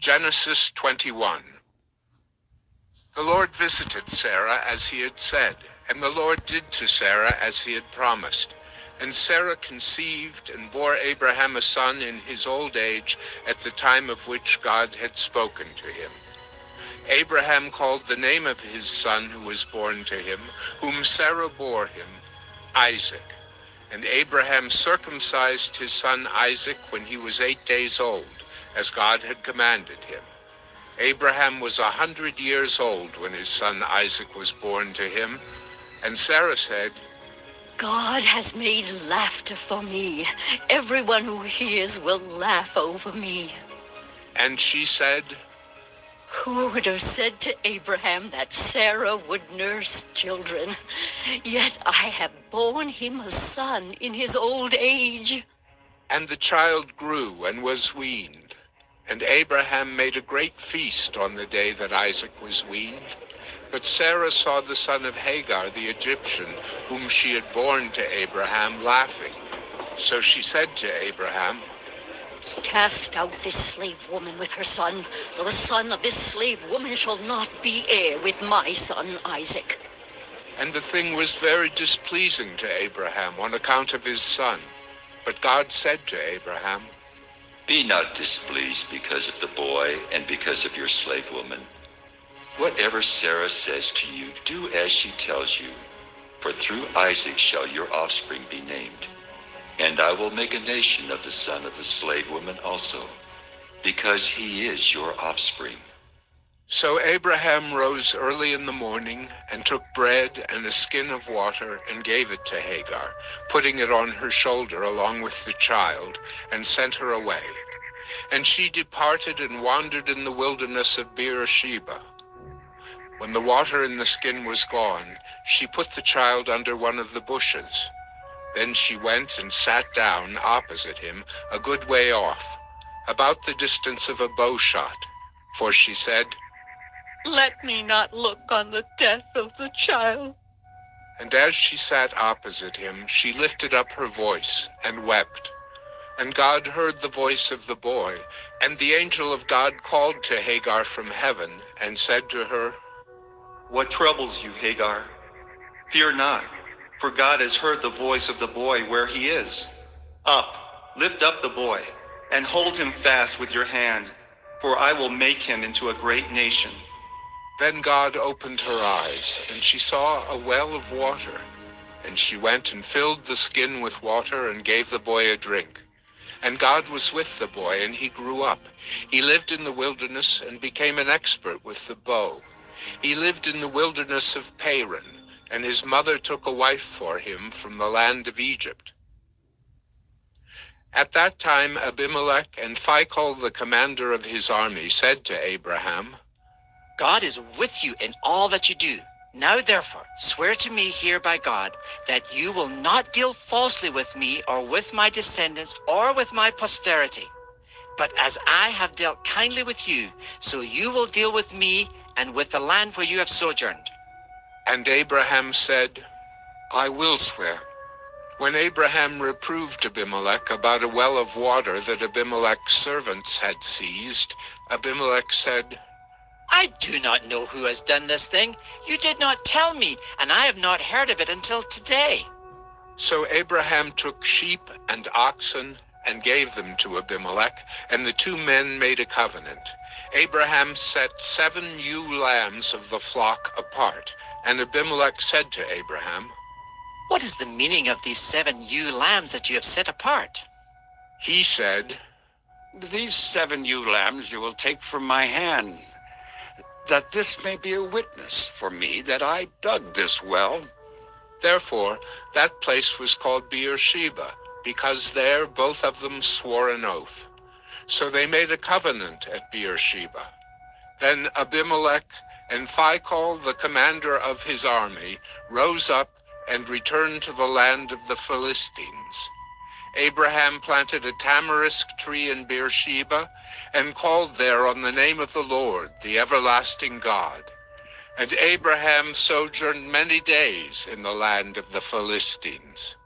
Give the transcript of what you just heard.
Genesis 21. The Lord visited Sarah as he had said, and the Lord did to Sarah as he had promised. And Sarah conceived and bore Abraham a son in his old age at the time of which God had spoken to him. Abraham called the name of his son who was born to him, whom Sarah bore him, Isaac. And Abraham circumcised his son Isaac when he was 8 days old, as God had commanded him. Abraham was 100 years old when his son Isaac was born to him. And Sarah said, God has made laughter for me. Everyone who hears will laugh over me. And she said, Who would have said to Abraham that Sarah would nurse children? Yet I have borne him a son in his old age. And the child grew and was weaned. And Abraham made a great feast on the day that Isaac was weaned. But Sarah saw the son of Hagar the Egyptian, whom she had borne to Abraham, laughing. So she said to Abraham, Cast out this slave woman with her son, for the son of this slave woman shall not be heir with my son Isaac. And the thing was very displeasing to Abraham on account of his son. But God said to Abraham, Be not displeased because of the boy and because of your slave woman. Whatever Sarah says to you, do as she tells you, for through Isaac shall your offspring be named. And I will make a nation of the son of the slave woman also, because he is your offspring. So Abraham rose early in the morning and took bread and a skin of water and gave it to Hagar, putting it on her shoulder along with the child, and sent her away. And she departed and wandered in the wilderness of Beersheba. When the water in the skin was gone, she put the child under one of the bushes. Then she went and sat down opposite him, a good way off, about the distance of a bow shot. For she said, Let me not look on the death of the child. And as she sat opposite him, she lifted up her voice and wept. And God heard the voice of the boy, and the angel of God called to Hagar from heaven and said to her, What troubles you, Hagar? Fear not, for God has heard the voice of the boy where he is. Up, lift up the boy, and hold him fast with your hand, for I will make him into a great nation. Then God opened her eyes, and she saw a well of water. And she went and filled the skin with water and gave the boy a drink. And God was with the boy, and he grew up. He lived in the wilderness and became an expert with the bow. He lived in the wilderness of Paran, and his mother took a wife for him from the land of Egypt. At that time Abimelech and Phicol, the commander of his army, said to Abraham, God is with you in all that you do. Now therefore, swear to me here by God that you will not deal falsely with me or with my descendants or with my posterity. But as I have dealt kindly with you, so you will deal with me and with the land where you have sojourned. And Abraham said, I will swear. When Abraham reproved Abimelech about a well of water that Abimelech's servants had seized, Abimelech said, I do not know who has done this thing. You did not tell me, and I have not heard of it until today. So Abraham took sheep and oxen and gave them to Abimelech, and the two men made a covenant. Abraham set 7 ewe lambs of the flock apart, and Abimelech said to Abraham, What is the meaning of these 7 ewe lambs that you have set apart? He said, These 7 ewe lambs you will take from my hand, that this may be a witness for me that I dug this well. Therefore that place was called Beersheba, because there both of them swore an oath. So they made a covenant at Beersheba. Then Abimelech and Phicol, the commander of his army, rose up and returned to the land of the Philistines. Abraham planted a tamarisk tree in Beersheba and called there on the name of the Lord, the everlasting God. And Abraham sojourned many days in the land of the Philistines.